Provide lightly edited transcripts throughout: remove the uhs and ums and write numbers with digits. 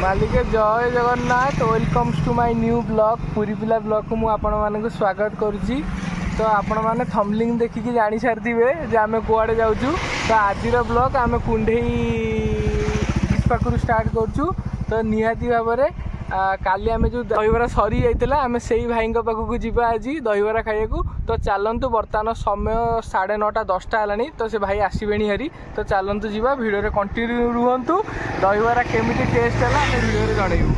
मालिक जय Jagannath welcomes to my new blog Puri पिला ब्लॉग को मुझे स्वागत करुच्ची। तो आपण मैंने थंबनेल देखिकी जानी सारी जे आम कुआड़े जाऊँ। तो आज ब्लॉग आम कुंडेई पाखु स्टार्ट करुँ। तो निहाती भाव में काली आम जो दहीबरा सरी जाइला आम से भाई पाखक जावा आज दहीबरा खाइबा। तो चलतु बर्तमान समय 9:30 10टा है। तो से भाई आसबे हारी। तो चलतु जावा भिडियो कंटिन्यू रुहतु। दहीबरा केमिटी टेस्ट है भिडियो जनइबू।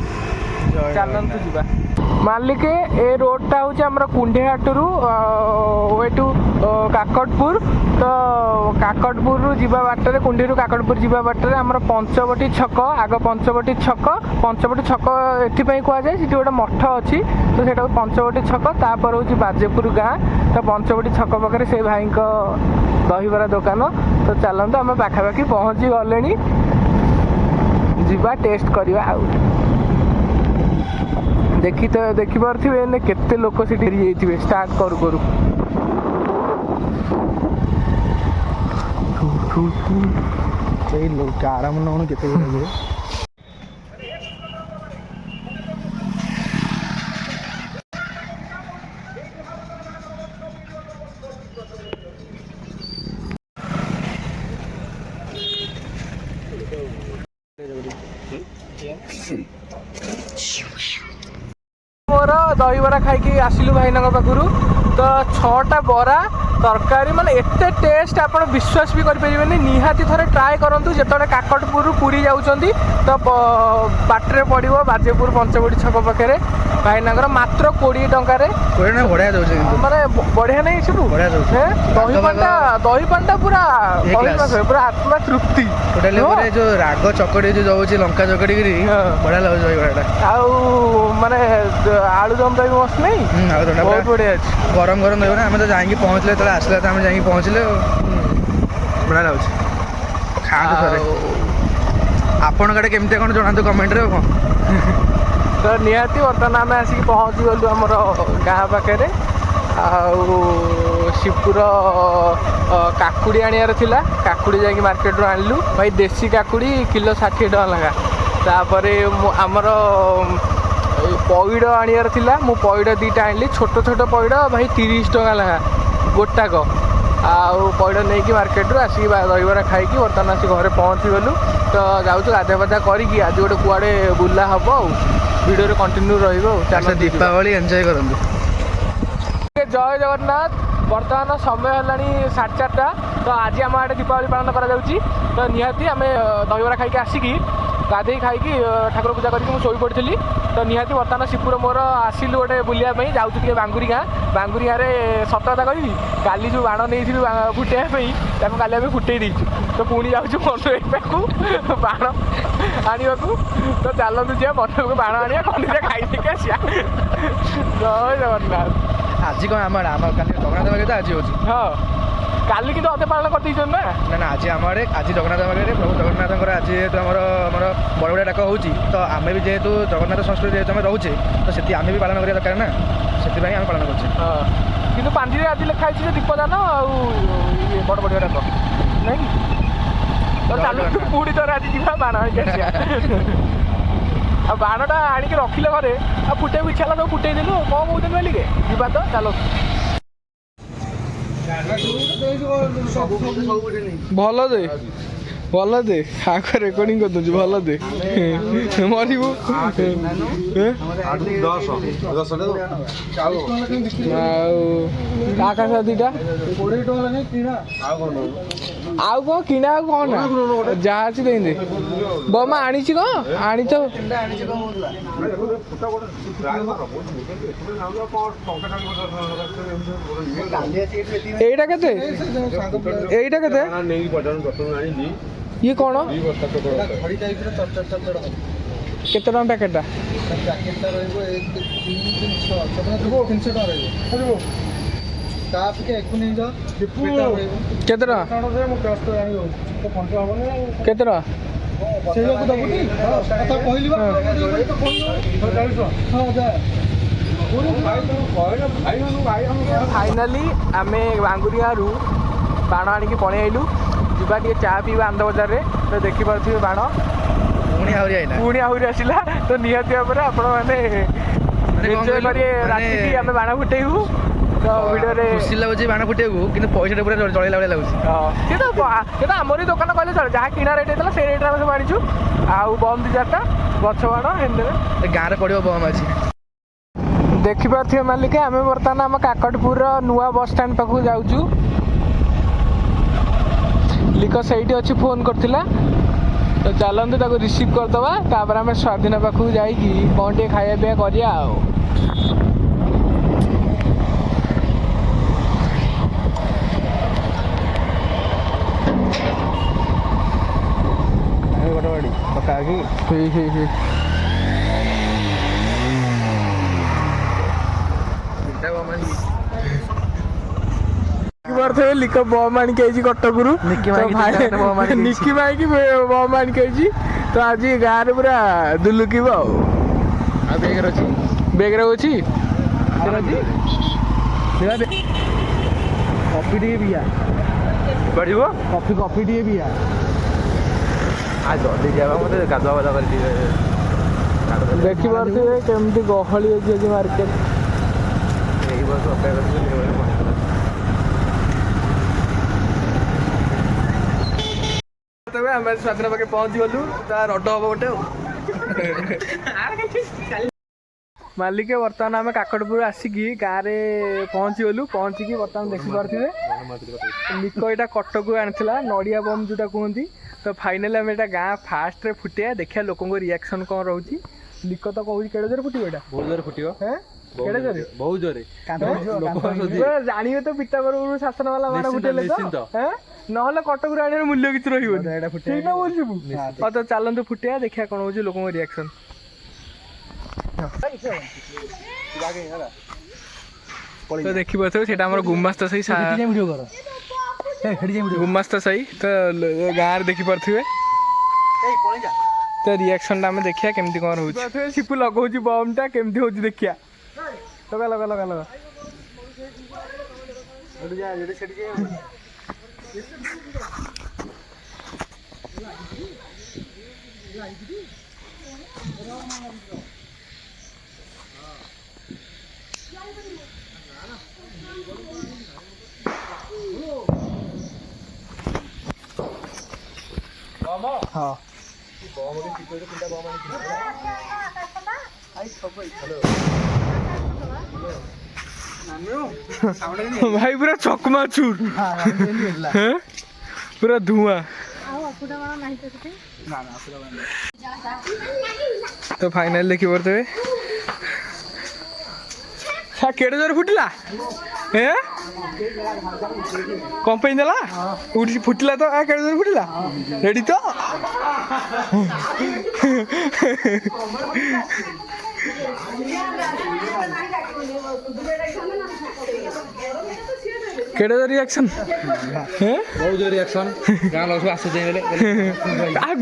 चलतु जावा मालिक ए रोडटा हूँ आम कुंडेहाटू एटू काकटपुर। तो काकटपुर जावा बाटर कुंडी काकटपुर जावा बाटर आम पंचवटी छक आग पंचवटी छक एपाई कहुए सी गोटे मठ अच्छी। तो से पंचवटी छक तापर हूँ बाजेपुर गाँ। तो पंचवटी छक पाखे से भाई दहीबरा दुकान। तो चलते आम पाखापाखि पहुँची गले जा टेस्ट करवा। देखिपे केते लोक से स्टार्ट करू करू आराम नौन के मोर दहीबरा खाई आसिलु भाई पाखु। तो 6टा बरा तरकारी माने एते टेस्ट आप विश्वास भी करें। निहाती थे ट्राए करूँ जो काकटपुर पुरी जाऊँगी। तो बाटर पड़ो बाजेपुर पंचवटी छक पाखे भाई मात्र 20 टकर माने बढ़िया नहीं सब दही पांडा पूरा पूरा आत्मा तृप्ति। जो राग चकड़ी जो जाऊँगी लंका चकड़ी बढ़िया लगे दहीबरा माने आलू दम दही मस्त नहीं बहुत बढ़िया अच्छे गरम गरम दही आम तो जाइए पहुँचले तो आसला तो आम जा पहुँचले बढ़िया लगे खाँतु थे आपण कड़े केमती कौन जनातु कमेंट रे कौन। तो निहाती बर्तमान आम आसिक पहुँची गलु आमर गाँ पाखे शिवपुर काकुड़ी आनियार थिला। काकुड़ी जाकि मार्केट आणलु भाई देसी काकुड़ी किलो 60 टका लगा। तापर आमर पैड़ आनियार थिला मु पैड़ 2टा आनली छोट छोट पैड़ भाई 30 टका लगा गोटाक। आउ पैड़ नहीं कि मार्केट रू आसिक दहीबरा खाई बर्तमान आसिक घरे पहुँची गलु। तो जाऊँ गाधा पाधा करी आज गोटे कुआड़े बुला हम वीडियो कंटिन्यू रही। दीपावली एंजॉय करंतु। जय जगन्नाथ बर्तमान समय है 4:30। तो आज आम आड़े दीपावली पालन करा। तो निहाती आम दहीबरा खाई आसिकी गाधे खाई ठाकुर पूजा करके मुझे शोई पड़ी। तो निहाती बर्तमान शिवपुर मोर आसिलु गोटे बुलायाई जाऊँ बांगुरी गाँ। बांगुरी गाँव में सत कथा कहि काली जो बाण नहीं फुटाई काली आम फुटे देचु। तो पुणी जाऊँ मन बाण आने को। तो चलतु जा मन बाण आने कंडीजा खाई आसिया। जय जगन्नाथ। आज कौन आम जगन्नाथ पाखे तो आज हो हाँ काली कि अधे पालन कर ना ना आज आम आड़े आज जगन्नाथ पाखे प्रभु जगन्नाथ आज जेहेतु आम बड़ बड़ा डाक हो। तो आम भी जेहेतु जगन्नाथ संस्कृति जेहेतु आम रोचे तो से आम भी पालन करा दरकार ना से आम पालन कर। कि पांजी आज लिखाई दीपदान बड़ बड़ डाक नहीं। तो चलु पुणी थोड़े आज जा बाण आ बाणटा आणिक रखिले घरे आ फुटे इच्छा सब फुटे देलु कौन कौन बोलिके जा। तो चलो भल दे भल दे आग रेकर्डिंग कर दूँ भल दे मरबू आकाश 2टा आउ कौन किना कौन जहाँ अच्छी दे बमा आनी कौन आनी तो এইটা কেতে এইটা কেতে ये कौन केते टका पैकेटा केते टका फाइनाली आम बांगुरी गाँव बाण आणिक पलि आइलु। जा चा पीवा आनंद बजार में। तो देखिपे बाण ପୁଣି ଆହୁରି ଆସିଲା ତ ନିହାତି ଭାବରେ ଆପଣମାନେ ଏନ୍ଜୟ କରିବେ ରାତିକି ଆମେ ବାଣ ଫୁଟେଇବୁ ତ ଭିଡ଼ିଓରେ ଖୁସି ଲାଗୁଛି ବାଣ ଫୁଟେଇବାକୁ କିନ୍ତୁ ପଇସାଟା ପୁରା ଜଳେଇଲା ଭଳିଆ ଲାଗୁଛି କିନ୍ତୁ ଆମରି ଦୋକାନ କହିଲେ ଚଳେ ଯାହା କିଣା ରେଟ୍ ହେଇଥିଲା ସେଇ ରେଟ୍ରେ ଆମେ ସବୁ ଆଣିଛୁ ଆଉ ବମ୍ 2-4ଟା ଗଛ ବାଣ ଏମିତି ଗାଁରେ ପଡ଼ିବ ବମ୍ ଅଛି ଦେଖିପାରୁଥିବେ ମାଲିକ ଆମେ ବର୍ତ୍ତମାନ ଆମ କାକଟପୁରର ନୂଆ ବସଷ୍ଟାଣ୍ଡ ପାଖକୁ ଯାଉଛୁ ଲିକ ସେଇଠି ଅଛି ଫୋନ୍ କରିଥିଲା ତ ଚାଲନ୍ତୁ ତାକୁ ରିସିଭ୍ କରିଦେବା ତାପରେ ଆମେ ସ୍ୱାଧୀନ ପାଖକୁ ଯାଇକି କ'ଣ ଟିକେ ଖାଇବା ପିଇବା କରିବା ଆଉ ଲିକ ବମ୍ ଆଣିକି ଆଇଛି କଟକରୁ ନିକି ମାଇକି ବମ୍ ଆଣିକି ଆଇଛି ତ ଆଜି ଗାଁରେ ପୁରା ଦୁଲୁକିବ ଆଉ ବେଗରେ ଅଛି କଫି ଟିକେ ପିଆ ବଢ଼ିବ କଫି ଟିକେ ପିଆ ଜଲ୍ଦି ଯିବା ମୋତେ ଗାଧୁଆ ପାଧୁଆ କରିକି ଦେଖିପାରୁଥିବେ କେମିତି ଗହଳି ଅଛି ଆଜି ମାର୍କେଟ ଏଇ ବର୍ଷ ଅପେକ୍ଷା କରିକି ଆମେ ସ୍ୱାଧୀନ ପାଖେ ପହଞ୍ଚି ଗଲୁ ତା ରଡ ହବ ଗୋଟେ ଆଉ ମାଲିକ ବର୍ତ୍ତମାନ ଆମେ କାକଟପୁର ଆସିକି ଗାଁରେ ପହଞ୍ଚିଗଲୁ ପହଞ୍ଚିକି ବର୍ତ୍ତମାନ ଦେଖିପାରୁଥିବେ ଲିକ ଏଇଟା କଟକରୁ ଆଣିଥିଲା ନଡ଼ିଆ ବମ୍ ଯେଉଁଟା କୁହନ୍ତି ତ ଫାଇନାଲି ଆମେ ଏଇଟା ଗାଁ ଫାଷ୍ଟରେ ଫୁଟେଇବା ଦେଖିବା ଲୋକଙ୍କ ରିଆକ୍ସନ୍ କ'ଣ ରହୁଛି ଲିକ ତ କହୁଛି କେଡ଼େ ଜୋରେ ଫୁଟିବ ଏଇଟା ବହୁତ ଜୋରେ ଫୁଟିବ କେଡ଼େ ଜୋରେ ବହୁତ ଜୋରେ ଜାଣିବେ ତ ପିତାମ୍ବରରୁ ଶାସନ ବାଲା ବାଣ ଫୁଟେଇଲେ ତ ନହେଲେ କଟକରୁ ଆଣିବାର ମୂଲ୍ୟ କିଛି ରହିବନି ଠିକ୍ ନା ବୁଝିବୁ ହଉ ତ ଚାଲନ୍ତୁ ଫୁଟେଇବା ଦେଖିବା କ'ଣ ହେଉଛି ଲୋକଙ୍କ ରିଆକ୍ସନ୍ ତ ଦେଖିପାରୁଥିବେ ସେଇଟା ଆମର ଗୁମାସ୍ତା ସାହି ଗୁମାସ୍ତା ସାହି ତ ଗାଁରେ ଦେଖିପାରୁଥିବେ ତ ରିଆକ୍ସନ୍ଟା ଆମେ ଦେଖିବା କେମିତି କ'ଣ ରହୁଛି ସିପୁ ଲଗାଉଛି ବମ୍ଟା କେମିତି ହେଉଛି ଦେଖିବା ଲଗା ହଁ ଭାଇ ପୁରା ଚକମାଚୁର ପୁରା ଧୂଆଁ ତ ଫାଇନାଲ ଦେଖିପାରୁଥିବେ କେଡ଼େ ଜୋରେ ଫୁଟିଲା କ'ଣ ପାଇଁ ଦେଲା ଫୁଟିଲା ତ କେଡ଼େ ଜୋରେ ଫୁଟିଲା ରେଡ଼ି ତ କେଡ଼େ ଜୋରେ ରିଆକ୍ସନ୍ ବହୁତ ଜୋରେ ରିଆକ୍ସନ୍ ଗାଁ ଲୋକ ସବୁ ଆସୁଛି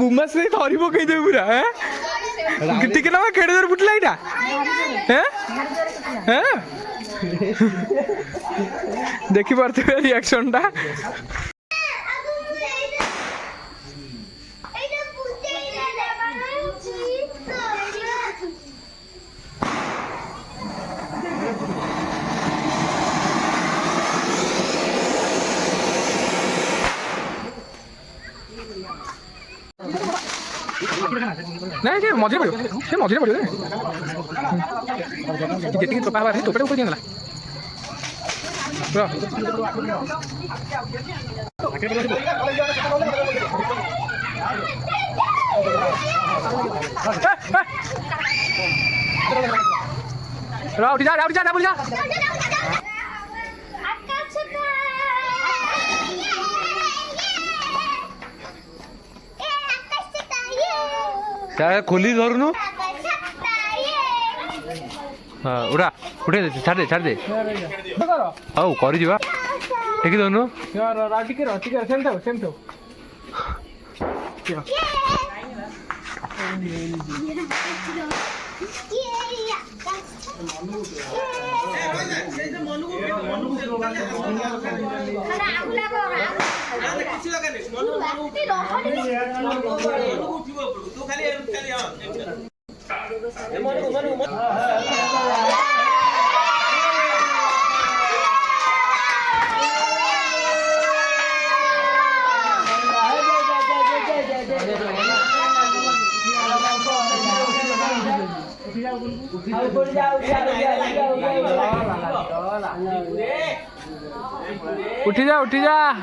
ଗୁମାସ ଧରି ପକେଇଦେବେ ପୁରା ଟିକେ ନା କେଡ଼େ ଜୋରେ ଫୁଟିଲା ଏଇଟା ଦେଖିପାରୁଥିବେ ରିଆକ୍ସନ୍ଟା ନାଇଁ ସେ ମଝିରେ ପଡ଼ିବ ଯେତିକି ଚୋପା ହେବା ଚୋପାଟା ଉପରେ ଦିଆଗଲା ଉଠି ଯା खोली धरुनु उड़ा उठे छाड़ दे हौ करी जीवा टेकी दउनु उठी जा